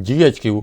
GHQ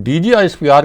DGISPR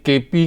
KP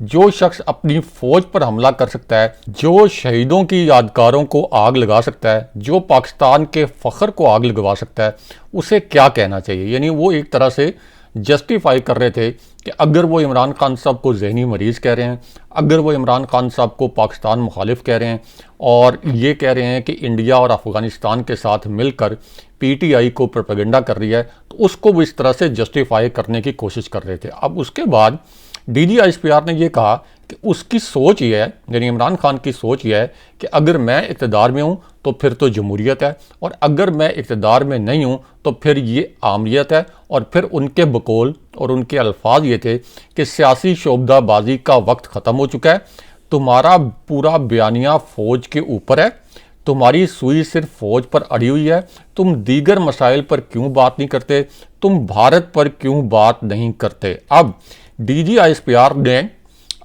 جو شخص اپنی فوج پر حملہ کر سکتا ہے، جو شہیدوں کی یادگاروں کو آگ لگا سکتا ہے، جو پاکستان کے فخر کو آگ لگوا سکتا ہے، اسے کیا کہنا چاہیے؟ یعنی وہ ایک طرح سے جسٹیفائی کر رہے تھے کہ اگر وہ عمران خان صاحب کو ذہنی مریض کہہ رہے ہیں، اگر وہ عمران خان صاحب کو پاکستان مخالف کہہ رہے ہیں، اور یہ کہہ رہے ہیں کہ انڈیا اور افغانستان کے ساتھ مل کر پی ٹی آئی کو پروپیگنڈا کر رہی ہے، تو اس کو وہ اس طرح سے جسٹیفائی کرنے کی کوشش کر رہے تھے۔ اب اس کے بعد D G S P R نے یہ کہا کہ اس کی سوچ یہ ہے، یعنی عمران خان کی سوچ یہ ہے کہ اگر میں اقتدار میں ہوں تو پھر تو جمہوریت ہے، اور اگر میں اقتدار میں نہیں ہوں تو پھر یہ آمریت ہے۔ اور پھر ان کے بقول اور ان کے الفاظ یہ تھے کہ سیاسی شعبدہ بازی کا وقت ختم ہو چکا ہے، تمہارا پورا بیانیہ فوج کے اوپر ہے، تمہاری سوئی صرف فوج پر اڑی ہوئی ہے، تم دیگر مسائل پر کیوں بات نہیں کرتے، تم بھارت پر کیوں بات نہیں کرتے۔ اب D G S P R نے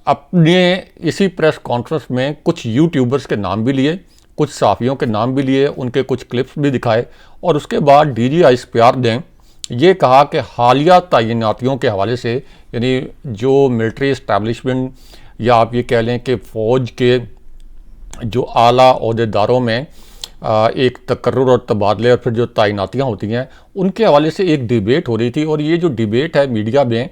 اپنے اسی پریس کانفرنس میں کچھ یوٹیوبرز کے نام بھی لیے، کچھ صحافیوں کے نام بھی لیے، ان کے کچھ کلپس بھی دکھائے، اور اس کے بعد D G S P R نے یہ کہا کہ حالیہ تعیناتیوں کے حوالے سے، یعنی جو ملٹری اسٹیبلشمنٹ یا آپ یہ کہہ لیں کہ فوج کے جو اعلیٰ عہدیداروں میں ایک تقرر اور تبادلے اور پھر جو تعیناتیاں ہوتی ہیں، ان کے حوالے سے ایک ڈیبیٹ ہو رہی تھی، اور یہ جو ڈیبیٹ ہے میڈیا میں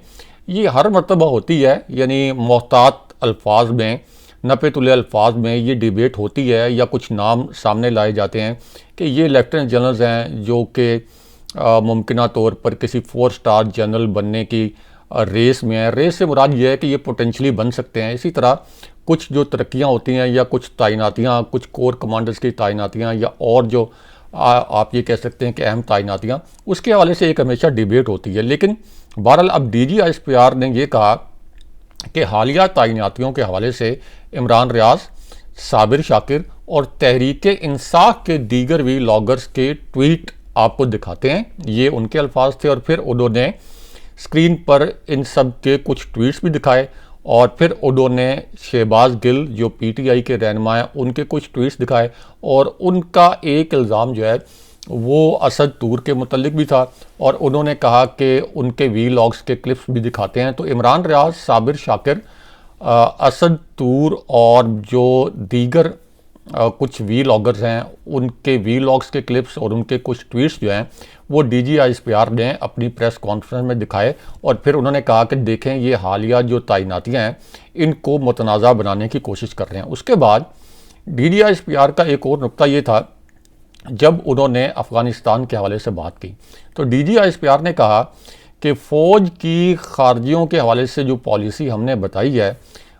یہ ہر مرتبہ ہوتی ہے، یعنی محتاط الفاظ میں، نپے تلے الفاظ میں یہ ڈیبیٹ ہوتی ہے، یا کچھ نام سامنے لائے جاتے ہیں کہ یہ لیفٹیننٹ جنرلز ہیں جو کہ ممکنہ طور پر کسی 4 اسٹار جنرل بننے کی ریس میں ہے۔ ریس سے مراد یہ ہے کہ یہ پوٹینشلی بن سکتے ہیں۔ اسی طرح کچھ جو ترقیاں ہوتی ہیں یا کچھ تعیناتیاں، کچھ کور کمانڈرز کی تعیناتیاں، یا اور جو آپ یہ کہہ سکتے ہیں کہ اہم تعیناتیاں، اس کے حوالے سے ایک ہمیشہ ڈیبیٹ ہوتی ہے۔ لیکن بہرحال اب D G S P R نے یہ کہا کہ حالیہ تعیناتیوں کے حوالے سے عمران ریاض، صابر شاکر اور تحریک انصاف کے دیگر وی لاگرز کے ٹویٹ آپ کو دکھاتے ہیں۔ یہ ان کے الفاظ تھے، اور پھر انہوں نے اسکرین پر ان سب کے کچھ ٹویٹس بھی دکھائے، اور پھر انہوں نے شہباز گل جو پی ٹی آئی کے رہنما ہیں ان کے کچھ ٹویٹس دکھائے، اور ان کا ایک الزام جو ہے وہ اسد طور کے متعلق بھی تھا، اور انہوں نے کہا کہ ان کے وی لاگز کے کلپس بھی دکھاتے ہیں۔ تو عمران ریاض، صابر شاکر، اسد طور اور جو دیگر کچھ وی لاگرز ہیں ان کے وی لاگز کے کلپس اور ان کے کچھ ٹویٹس جو ہیں وہ D G S P R نے اپنی پریس کانفرنس میں دکھائے، اور پھر انہوں نے کہا کہ دیکھیں یہ حالیہ جو تعیناتیاں ہیں ان کو متنازع بنانے کی کوشش کر رہے ہیں۔ اس کے بعد D G S P R کا ایک اور نقطہ یہ تھا، جب انہوں نے افغانستان کے حوالے سے بات کی تو D G S P R نے کہا کہ فوج کی خارجیوں کے حوالے سے جو پالیسی ہم نے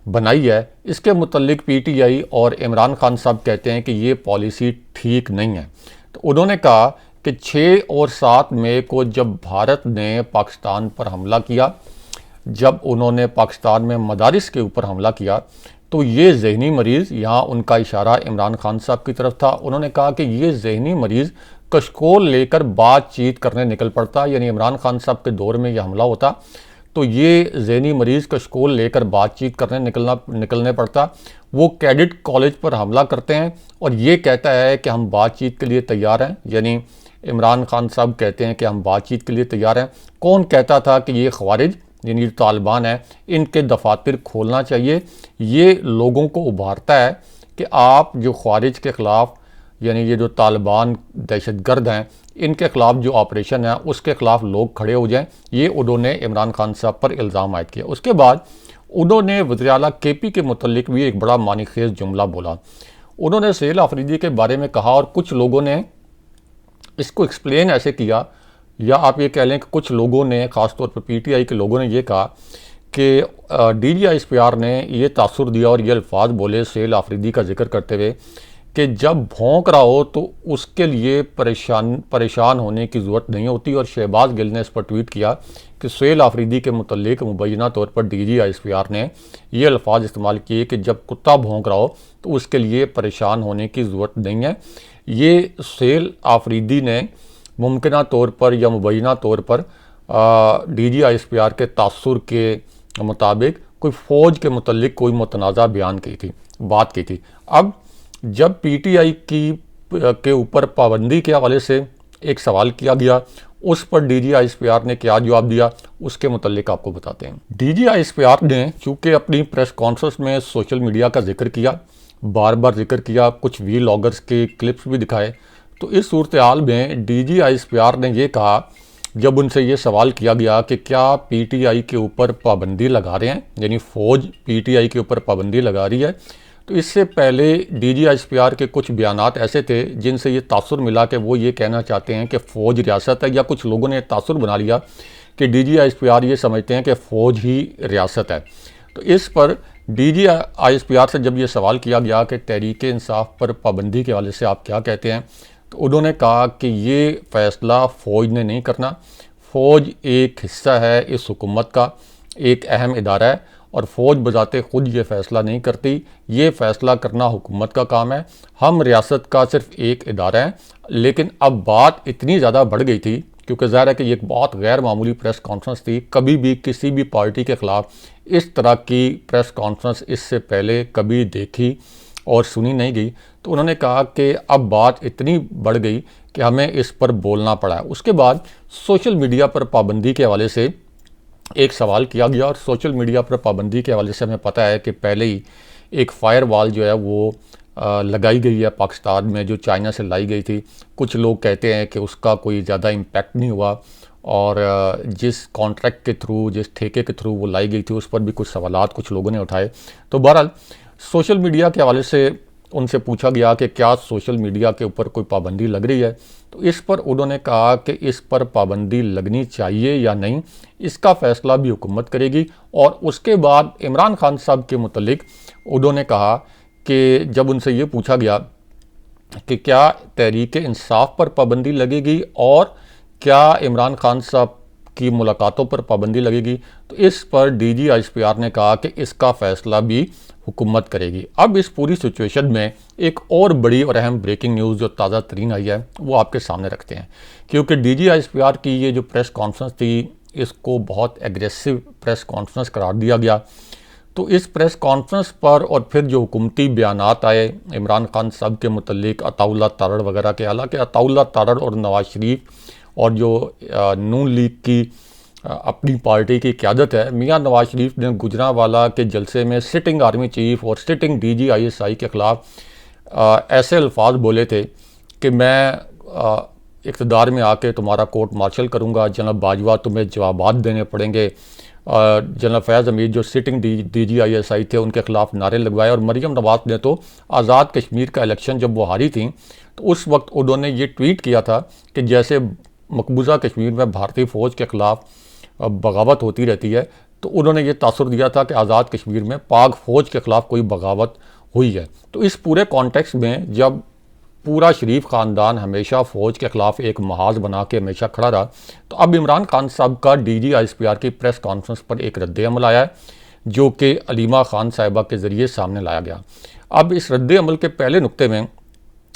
بنائی ہے اس کے متعلق پی ٹی آئی اور عمران خان صاحب کہتے ہیں کہ یہ پالیسی ٹھیک نہیں ہے۔ تو انہوں نے کہا کہ 6 اور 7 مئی کو جب بھارت نے پاکستان پر حملہ کیا، جب انہوں نے پاکستان میں مدارس کے اوپر حملہ کیا، تو یہ ذہنی مریض، یہاں ان کا اشارہ عمران خان صاحب کی طرف تھا، انہوں نے کہا کہ یہ ذہنی مریض کشکول لے کر بات چیت کرنے نکل پڑتا، یعنی عمران خان صاحب کے دور میں یہ حملہ ہوتا تو یہ ذہنی مریض کشکول لے کر بات چیت کرنے نکلنے پڑتا۔ وہ کیڈٹ کالج پر حملہ کرتے ہیں اور یہ کہتا ہے کہ ہم بات چیت کے لیے تیار ہیں، یعنی عمران خان صاحب کہتے ہیں کہ ہم بات چیت کے لیے تیار ہیں۔ کون کہتا تھا کہ یہ خوارج یعنی طالبان ہیں ان کے دفاتر کھولنا چاہیے؟ یہ لوگوں کو ابھارتا ہے کہ آپ جو خوارج کے خلاف، یعنی یہ جو طالبان دہشت گرد ہیں ان کے خلاف جو آپریشن ہے اس کے خلاف لوگ کھڑے ہو جائیں۔ یہ انہوں نے عمران خان صاحب پر الزام عائد کیا۔ اس کے بعد انہوں نے وزیر اعلیٰ کے پی کے متعلق بھی ایک بڑا معنی خیز جملہ بولا۔ انہوں نے سہیل آفریدی کے بارے میں کہا، اور کچھ لوگوں نے اس کو ایکسپلین ایسے کیا، یا آپ یہ کہہ لیں کہ کچھ لوگوں نے، خاص طور پر پی ٹی آئی کے لوگوں نے یہ کہا کہ D G S P R نے یہ تاثر دیا اور یہ الفاظ بولے سہیل آفریدی کا ذکر کرتے ہوئے کہ جب بھونک رہا ہو تو اس کے لیے پریشان ہونے کی ضرورت نہیں ہوتی، اور شہباز گل نے اس پر ٹویٹ کیا کہ سہیل آفریدی کے متعلق مبینہ طور پر D G S P R نے یہ الفاظ استعمال کیے کہ جب کتا بھونک رہا ہو تو اس کے لیے پریشان ہونے کی ضرورت نہیں ہے۔ یہ سہیل آفریدی نے ممکنہ طور پر یا مبینہ طور پر D G S P R کے تاثر کے مطابق کوئی فوج کے متعلق کوئی متنازع بات کی تھی۔ اب جب پی ٹی آئی کے اوپر پابندی کے حوالے سے ایک سوال کیا گیا، اس پر D G I S P R نے کیا جواب دیا، اس کے متعلق آپ کو بتاتے ہیں۔ D G I S P R نے چونکہ اپنی پریس کانفرنس میں سوشل میڈیا کا ذکر کیا، بار بار ذکر کیا، کچھ وی لاگرز کے کلپس بھی دکھائے، تو اس صورتحال میں D G I S P R نے یہ کہا، جب ان سے یہ سوال کیا گیا کہ کیا پی ٹی آئی کے اوپر پابندی لگا رہے ہیں، یعنی فوج پی ٹی آئی کے اوپر پابندی لگا رہی ہے، تو اس سے پہلے D G I S P R کے کچھ بیانات ایسے تھے جن سے یہ تاثر ملا کہ وہ یہ کہنا چاہتے ہیں کہ فوج ریاست ہے، یا کچھ لوگوں نے تاثر بنا لیا کہ D G I S P R یہ سمجھتے ہیں کہ فوج ہی ریاست ہے۔ تو اس پر D G I S P R سے جب یہ سوال کیا گیا کہ تحریک انصاف پر پابندی کے حوالے سے آپ کیا کہتے ہیں، تو انہوں نے کہا کہ یہ فیصلہ فوج نے نہیں کرنا، فوج ایک حصہ ہے اس حکومت کا، ایک اہم ادارہ ہے، اور فوج بذات خود یہ فیصلہ نہیں کرتی، یہ فیصلہ کرنا حکومت کا کام ہے، ہم ریاست کا صرف ایک ادارہ ہے۔ لیکن اب بات اتنی زیادہ بڑھ گئی تھی، کیونکہ ظاہر ہے کہ یہ ایک بہت غیر معمولی پریس کانفرنس تھی، کبھی بھی کسی بھی پارٹی کے خلاف اس طرح کی پریس کانفرنس اس سے پہلے کبھی دیکھی اور سنی نہیں گئی، تو انہوں نے کہا کہ اب بات اتنی بڑھ گئی کہ ہمیں اس پر بولنا پڑا ہے۔ اس کے بعد سوشل میڈیا پر پابندی کے حوالے سے ایک سوال کیا گیا، اور سوشل میڈیا پر پابندی کے حوالے سے ہمیں پتہ ہے کہ پہلے ہی ایک فائر وال جو ہے وہ لگائی گئی ہے پاکستان میں، جو چائنا سے لائی گئی تھی۔ کچھ لوگ کہتے ہیں کہ اس کا کوئی زیادہ امپیکٹ نہیں ہوا، اور جس کانٹریکٹ کے تھرو، جس ٹھیکے کے تھرو وہ لائی گئی تھی، اس پر بھی کچھ سوالات کچھ لوگوں نے اٹھائے۔ تو بہرحال سوشل میڈیا کے حوالے سے ان سے پوچھا گیا کہ کیا سوشل میڈیا کے اوپر کوئی پابندی لگ رہی ہے، تو اس پر انہوں نے کہا کہ اس پر پابندی لگنی چاہیے یا نہیں، اس کا فیصلہ بھی حکومت کرے گی۔ اور اس کے بعد عمران خان صاحب کے متعلق انہوں نے کہا کہ جب ان سے یہ پوچھا گیا کہ کیا تحریک انصاف پر پابندی لگے گی اور کیا عمران خان صاحب کی ملاقاتوں پر پابندی لگے گی، تو اس پر D G I S P R نے کہا کہ اس کا فیصلہ بھی حکومت کرے گی۔ اب اس پوری سچویشن میں ایک اور بڑی اور اہم بریکنگ نیوز جو تازہ ترین آئی ہے وہ آپ کے سامنے رکھتے ہیں، کیونکہ D G I S P R کی یہ جو پریس کانفرنس تھی، اس کو بہت ایگریسو پریس کانفرنس قرار دیا گیا۔ تو اس پریس کانفرنس پر اور پھر جو حکومتی بیانات آئے عمران خان صاحب کے متعلق، عطاء اللہ تارڑ وغیرہ کے، حالانکہ عطاء اللہ تارڑ اور نواز شریف اور جو نون لیگ کی اپنی پارٹی کی قیادت ہے، میاں نواز شریف نے گجرانوالہ کے جلسے میں سٹنگ آرمی چیف اور sitting D G I S I کے خلاف ایسے الفاظ بولے تھے کہ میں اقتدار میں آ کے تمہارا کورٹ مارشل کروں گا، جناب باجوہ تمہیں جوابات دینے پڑیں گے۔ جنرل فیض حمید جو sitting D G I S I تھے، ان کے خلاف نعرے لگوائے، اور مریم نواز نے تو آزاد کشمیر کا الیکشن جب وہ ہاری تھیں تو اس وقت انہوں نے یہ ٹویٹ کیا تھا کہ جیسے مقبوضہ کشمیر میں بھارتی فوج کے خلاف بغاوت ہوتی رہتی ہے، تو انہوں نے یہ تاثر دیا تھا کہ آزاد کشمیر میں پاک فوج کے خلاف کوئی بغاوت ہوئی ہے۔ تو اس پورے کانٹیکسٹ میں جب پورا شریف خاندان ہمیشہ فوج کے خلاف ایک محاذ بنا کے ہمیشہ کھڑا رہا، تو اب عمران خان صاحب کا D G I S P R کی پریس کانفرنس پر ایک رد عمل آیا ہے، جو کہ علیمہ خان صاحبہ کے ذریعے سامنے لایا گیا۔ اب اس رد عمل کے پہلے نقطے میں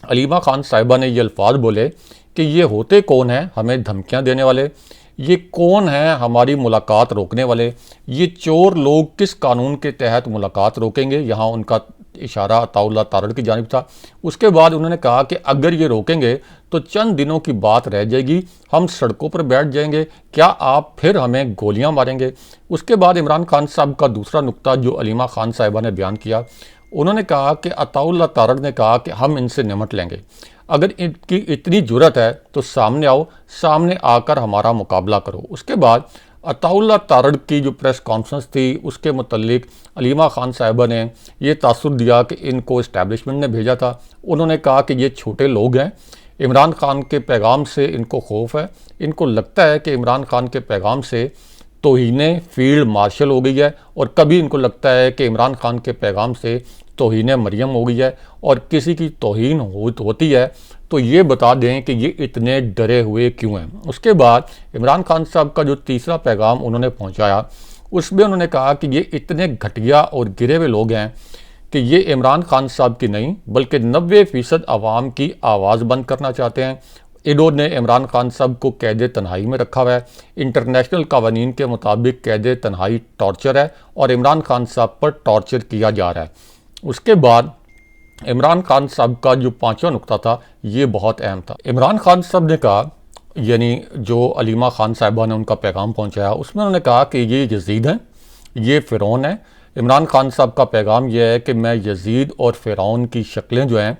علیمہ خان صاحبہ نے یہ الفاظ بولے کہ یہ ہوتے کون ہیں ہمیں دھمکیاں دینے والے، یہ کون ہیں ہماری ملاقات روکنے والے، یہ چور لوگ کس قانون کے تحت ملاقات روکیں گے، یہاں ان کا اشارہ عطاء اللہ تارڑ کی جانب تھا۔ اس کے بعد انہوں نے کہا کہ اگر یہ روکیں گے تو چند دنوں کی بات رہ جائے گی، ہم سڑکوں پر بیٹھ جائیں گے، کیا آپ پھر ہمیں گولیاں ماریں گے۔ اس کے بعد عمران خان صاحب کا دوسرا نقطہ جو علیمہ خان صاحبہ نے بیان کیا، انہوں نے کہا کہ عطاء اللہ تارڑ نے کہا کہ ہم ان سے نمٹ لیں گے، اگر ان کی اتنی جرت ہے تو سامنے آؤ، سامنے آ کر ہمارا مقابلہ کرو۔ اس کے بعد عطاء اللہ تارڑ کی جو پریس کانفرنس تھی، اس کے متعلق علیمہ خان صاحبہ نے یہ تاثر دیا کہ ان کو اسٹیبلشمنٹ نے بھیجا تھا۔ انہوں نے کہا کہ یہ چھوٹے لوگ ہیں، عمران خان کے پیغام سے ان کو خوف ہے، ان کو لگتا ہے کہ عمران خان کے پیغام سے توہین فیلڈ مارشل ہو گئی ہے، اور کبھی ان کو لگتا ہے کہ عمران خان کے پیغام سے توہین مریم ہو گئی ہے، اور کسی کی توہین ہوتی ہے تو یہ بتا دیں کہ یہ اتنے ڈرے ہوئے کیوں ہیں۔ اس کے بعد عمران خان صاحب کا جو تیسرا پیغام انہوں نے پہنچایا، اس میں انہوں نے کہا کہ یہ اتنے گھٹیا اور گرے ہوئے لوگ ہیں کہ یہ عمران خان صاحب کی نہیں بلکہ 90% عوام کی آواز بند کرنا چاہتے ہیں۔ انہوں نے عمران خان صاحب کو قید تنہائی میں رکھا ہوا ہے، انٹرنیشنل قوانین کے مطابق قید تنہائی ٹارچر ہے، اور عمران خان صاحب پر ٹارچر کیا جا رہا ہے۔ اس کے بعد عمران خان صاحب کا جو پانچواں نقطہ تھا یہ بہت اہم تھا۔ عمران خان صاحب نے کہا، یعنی جو علیمہ خان صاحبہ نے ان کا پیغام پہنچایا، اس میں انہوں نے کہا کہ یہ یزید ہیں، یہ فرعون ہیں۔ عمران خان صاحب کا پیغام یہ ہے کہ میں یزید اور فرعون کی شکلیں جو ہیں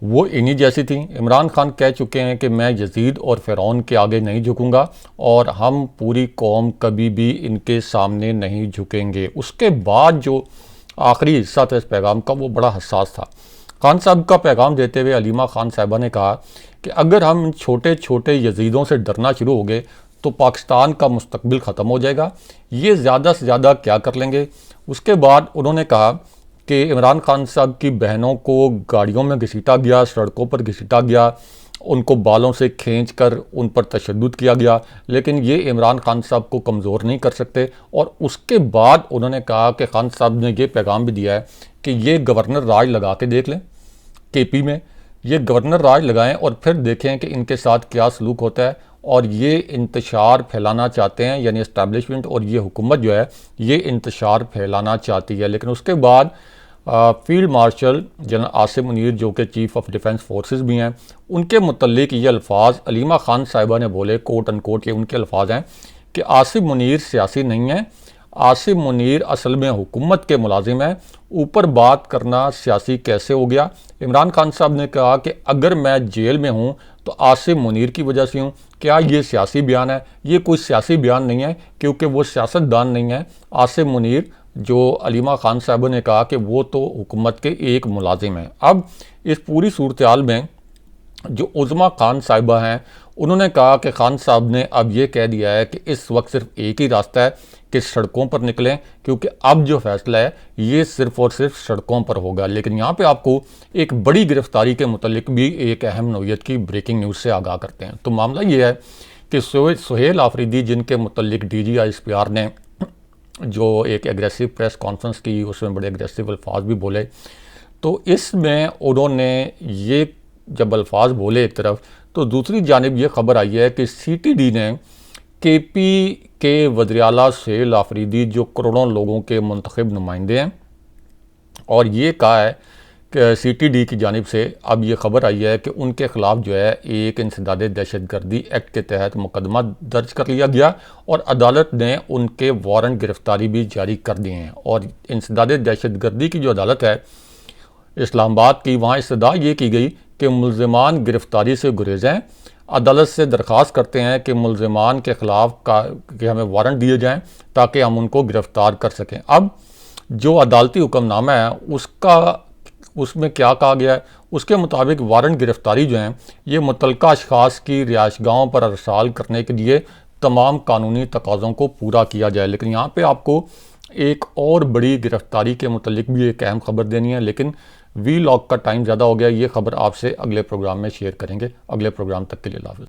وہ انہی جیسی تھیں۔ عمران خان کہہ چکے ہیں کہ میں یزید اور فرعون کے آگے نہیں جھکوں گا، اور ہم پوری قوم کبھی بھی ان کے سامنے نہیں جھکیں گے۔ اس کے بعد جو آخری حصہ تھا اس پیغام کا وہ بڑا حساس تھا۔ خان صاحب کا پیغام دیتے ہوئے علیمہ خان صاحبہ نے کہا کہ اگر ہم چھوٹے چھوٹے یزیدوں سے ڈرنا شروع ہو گئے تو پاکستان کا مستقبل ختم ہو جائے گا، یہ زیادہ سے زیادہ کیا کر لیں گے۔ اس کے بعد انہوں نے کہا کہ عمران خان صاحب کی بہنوں کو گاڑیوں میں گھسیٹا گیا، سڑکوں پر گھسیٹا گیا، ان کو بالوں سے کھینچ کر ان پر تشدد کیا گیا، لیکن یہ عمران خان صاحب کو کمزور نہیں کر سکتے۔ اور اس کے بعد انہوں نے کہا کہ خان صاحب نے یہ پیغام بھی دیا ہے کہ یہ گورنر راج لگا کے دیکھ لیں کے پی میں، یہ گورنر راج لگائیں اور پھر دیکھیں کہ ان کے ساتھ کیا سلوک ہوتا ہے۔ اور یہ انتشار پھیلانا چاہتے ہیں، یعنی اسٹیبلشمنٹ اور یہ حکومت جو ہے یہ انتشار پھیلانا چاہتی ہے۔ لیکن اس کے بعد field marshal general Asim Munir جو کہ چیف آف ڈیفنس فورسز بھی ہیں، ان کے متعلق یہ الفاظ علیمہ خان صاحبہ نے بولے، کوٹ ان کوٹ یہ ان کے الفاظ ہیں کہ عاصم منیر سیاسی نہیں ہیں، عاصم منیر اصل میں حکومت کے ملازم ہیں، اوپر بات کرنا سیاسی کیسے ہو گیا۔ عمران خان صاحب نے کہا کہ اگر میں جیل میں ہوں تو عاصم منیر کی وجہ سے ہوں، کیا یہ سیاسی بیان ہے؟ یہ کوئی سیاسی بیان نہیں ہے، کیونکہ وہ سیاست دان نہیں ہے۔ عاصم منیر جو علیمہ خان صاحبہ نے کہا کہ وہ تو حکومت کے ایک ملازم ہیں۔ اب اس پوری صورتحال میں جو عظمیٰ خان صاحبہ ہیں انہوں نے کہا کہ خان صاحب نے اب یہ کہہ دیا ہے کہ اس وقت صرف ایک ہی راستہ ہے کہ سڑکوں پر نکلیں، کیونکہ اب جو فیصلہ ہے یہ صرف اور صرف سڑکوں پر ہوگا۔ لیکن یہاں پہ آپ کو ایک بڑی گرفتاری کے متعلق بھی ایک اہم نوعیت کی بریکنگ نیوز سے آگاہ کرتے ہیں۔ تو معاملہ یہ ہے کہ سہیل آفریدی جن کے متعلق D G S P R نے جو ایک ایگریسو پریس کانفرنس کی، اس میں بڑے ایگریسو الفاظ بھی بولے، تو اس میں انہوں نے یہ جب الفاظ بولے ایک طرف، تو دوسری جانب یہ خبر آئی ہے کہ سی ٹی ڈی نے کے پی کے وزیر اعلیٰ سہیل آفریدی جو کروڑوں لوگوں کے منتخب نمائندے ہیں، اور یہ کہا ہے کہ سی ٹی ڈی کی جانب سے اب یہ خبر آئی ہے کہ ان کے خلاف جو ہے ایک انسداد دہشت گردی ایکٹ کے تحت مقدمہ درج کر لیا گیا، اور عدالت نے ان کے وارنٹ گرفتاری بھی جاری کر دیے ہیں۔ اور انسداد دہشت گردی کی جو عدالت ہے اسلام آباد کی، وہاں استدعا یہ کی گئی کہ ملزمان گرفتاری سے گریزیں، عدالت سے درخواست کرتے ہیں کہ ملزمان کے خلاف کہ ہمیں وارنٹ دیے جائیں تاکہ ہم ان کو گرفتار کر سکیں۔ اب جو عدالتی حکم نامہ ہے اس میں کیا کہا گیا ہے؟ اس کے مطابق وارنٹ گرفتاری جو ہیں یہ متعلقہ اشخاص کی رہائش گاہوں پر ارسال کرنے کے لیے تمام قانونی تقاضوں کو پورا کیا جائے۔ لیکن یہاں پہ آپ کو ایک اور بڑی گرفتاری کے متعلق بھی ایک اہم خبر دینی ہے، لیکن وی لاگ کا ٹائم زیادہ ہو گیا، یہ خبر آپ سے اگلے پروگرام میں شیئر کریں گے۔ اگلے پروگرام تک کے لیے اللہ حافظ۔